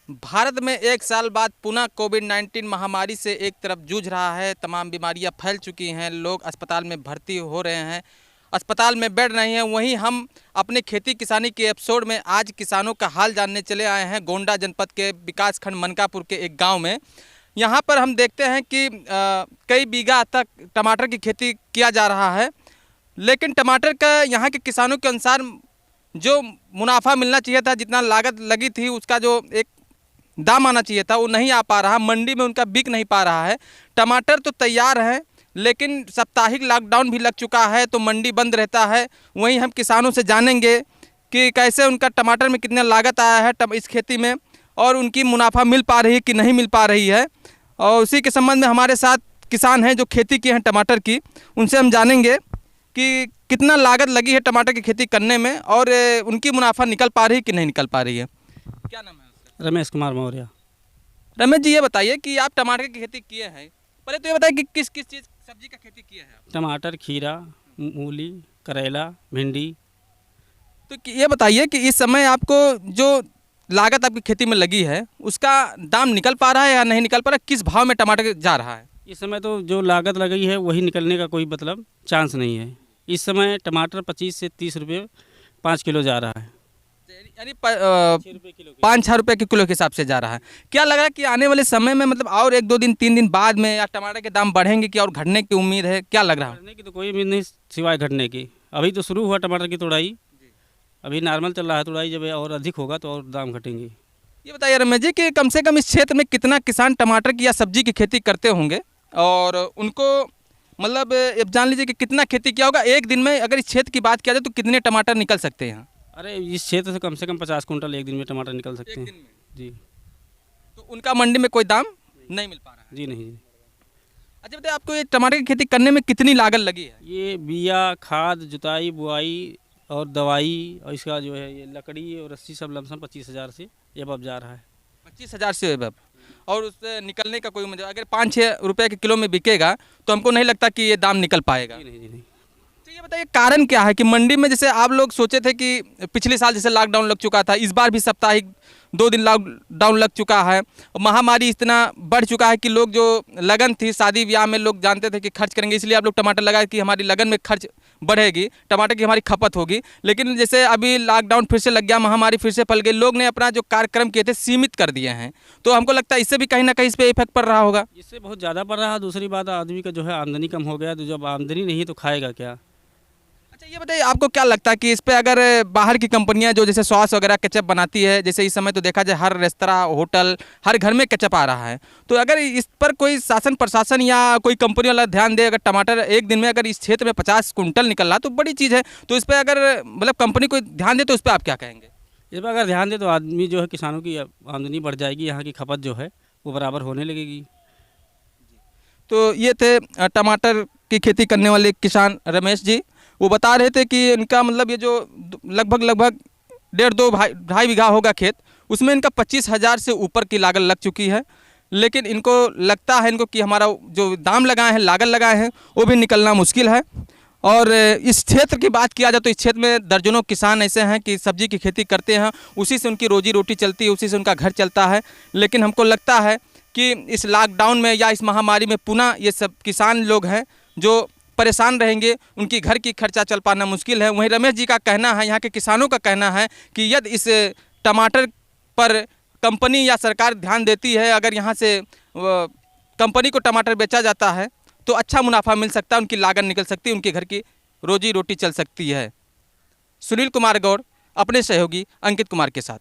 भारत में एक साल बाद पुनः कोविड-19 महामारी से एक तरफ जूझ रहा है। तमाम बीमारियां फैल चुकी हैं, लोग अस्पताल में भर्ती हो रहे हैं, अस्पताल में बेड नहीं है। वहीं हम अपने खेती किसानी के एपिसोड में आज किसानों का हाल जानने चले आए हैं गोंडा जनपद के विकासखंड मनकापुर के एक गांव में। यहाँ पर हम देखते हैं कि कई बीघा तक टमाटर की खेती किया जा रहा है, लेकिन टमाटर का यहाँ के किसानों के अनुसार जो मुनाफा मिलना चाहिए था, जितना लागत लगी थी उसका जो एक दाम आना चाहिए था वो नहीं आ पा रहा, मंडी में उनका बिक नहीं पा रहा है। टमाटर तो तैयार है, लेकिन साप्ताहिक लॉकडाउन भी लग चुका है तो मंडी बंद रहता है। वहीं हम किसानों से जानेंगे कि कैसे उनका टमाटर में कितना लागत आया है इस खेती में, और उनकी मुनाफा मिल पा रही है कि नहीं मिल पा रही है। और उसी के संबंध में हमारे साथ किसान हैं जो खेती किए हैं टमाटर की, उनसे हम जानेंगे कि कितना लागत लगी है टमाटर की खेती करने में और उनकी मुनाफा निकल पा रही है कि नहीं निकल पा रही है। क्या नाम है? रमेश कुमार मौर्य। रमेश जी, ये बताइए कि आप टमाटर की खेती किए हैं, पहले तो ये बताइए कि किस किस चीज़ सब्जी का खेती किए हैं आप? टमाटर, खीरा, मूली, करेला, भिंडी। तो ये बताइए कि इस समय आपको जो लागत आपकी खेती में लगी है उसका दाम निकल पा रहा है या नहीं निकल पा रहा है? किस भाव में टमाटर जा रहा है? इस समय तो जो लागत लगी है वही निकलने का कोई मतलब चांस नहीं है। इस समय टमाटर 25 से 30 रुपये 5 किलो जा रहा है, यानी 5-6 रुपये के किलो के हिसाब से जा रहा है। क्या लग रहा है कि आने वाले समय में मतलब और 1-2 दिन 3 दिन बाद में या टमाटर के दाम बढ़ेंगे कि और घटने की उम्मीद है? क्या लग रहा है? बढ़ने की तो कोई उम्मीद नहीं सिवाय घटने की। अभी तो शुरू हुआ टमाटर की तुड़ाई, अभी नॉर्मल चल रहा है तुड़ाई, जब और अधिक होगा तो और दाम घटेंगे। ये बताइए रमेश जी कि कम से कम इस क्षेत्र में कितना किसान टमाटर की या सब्जी की खेती करते होंगे, और उनको मतलब अब जान लीजिए कि कितना खेती किया होगा एक दिन में? अगर इस क्षेत्र की बात किया जाए तो कितने टमाटर निकल सकते हैं यहाँ? अरे इस क्षेत्र से कम 50 कुंटल एक दिन में टमाटर निकल सकते हैं। जी। तो उनका मंडी में कोई दाम नहीं मिल पा रहा है? जी नहीं। अच्छा बताइए, आपको ये टमाटर की खेती करने में कितनी लागत लगी है? ये बिया, खाद, जुताई, बुआई और दवाई और इसका जो है ये लकड़ी और रस्सी सब लमसम 25,000 से अब जा रहा है। 25,000 से अब, और उससे निकलने का कोई मतलब अगर 5-6 रुपये के किलो में बिकेगा तो हमको नहीं लगता कि ये दाम निकल पाएगा। जी नहीं। तो ये बताइए कारण क्या है कि मंडी में जैसे आप लोग सोचे थे कि पिछले साल जैसे लॉकडाउन लग चुका था, इस बार भी साप्ताहिक 2 दिन लॉकडाउन लग चुका है, और महामारी इतना बढ़ चुका है कि लोग जो लगन थी शादी ब्याह में लोग जानते थे कि खर्च करेंगे, इसलिए आप लोग टमाटर लगाए कि हमारी लगन में खर्च बढ़ेगी, टमाटर की हमारी खपत होगी। लेकिन जैसे अभी लॉकडाउन फिर से लग गया, महामारी फिर से फैल गई, लोग ने अपना जो कार्यक्रम किए थे सीमित कर दिए हैं, तो हमको लगता है इससे भी कहीं ना कहीं इस पर इफेक्ट पड़ रहा होगा। इससे बहुत ज़्यादा पड़ रहा है। दूसरी बात, आदमी का जो है आमदनी कम हो गया, तो जब आमदनी नहीं है तो खाएगा क्या। अच्छा ये बताइए, आपको क्या लगता है कि इस पे अगर बाहर की कंपनियां जो जैसे सॉस वगैरह केचप बनाती है, जैसे इस समय तो देखा जाए हर रेस्तरां, होटल, हर घर में केचप आ रहा है, तो अगर इस पर कोई शासन प्रशासन या कोई कंपनी वाला ध्यान दे, अगर टमाटर एक दिन में अगर इस क्षेत्र में 50 कुंटल निकल रहा तो बड़ी चीज़ है, तो इस पर अगर मतलब कंपनी कोई ध्यान दे तो उस पर आप क्या कहेंगे? इस पर अगर ध्यान दे तो आदमी जो है किसानों की आमदनी बढ़ जाएगी, यहाँ की खपत जो है वो बराबर होने लगेगी। तो ये थे टमाटर की खेती करने वाले किसान रमेश जी। वो बता रहे थे कि इनका मतलब ये जो लगभग 1.5-2 बीघा होगा खेत, उसमें इनका 25,000 से ऊपर की लागत लग चुकी है। लेकिन इनको लगता है कि हमारा जो दाम लगाए हैं, लागत लगाए हैं, वो भी निकलना मुश्किल है। और इस क्षेत्र की बात किया जाए तो इस क्षेत्र में दर्जनों किसान ऐसे हैं कि सब्जी की खेती करते हैं, उसी से उनकी रोजी रोटी चलती है, उसी से उनका घर चलता है। लेकिन हमको लगता है कि इस लॉकडाउन में या इस महामारी में पुनः ये सब किसान लोग हैं जो परेशान रहेंगे, उनकी घर की खर्चा चल पाना मुश्किल है। वहीं रमेश जी का कहना है, यहाँ के किसानों का कहना है कि यदि इस टमाटर पर कंपनी या सरकार ध्यान देती है, अगर यहाँ से कंपनी को टमाटर बेचा जाता है तो अच्छा मुनाफा मिल सकता है, उनकी लागत निकल सकती है, उनके घर की रोजी रोटी चल सकती है। सुनील कुमार गौड़ अपने सहयोगी अंकित कुमार के साथ।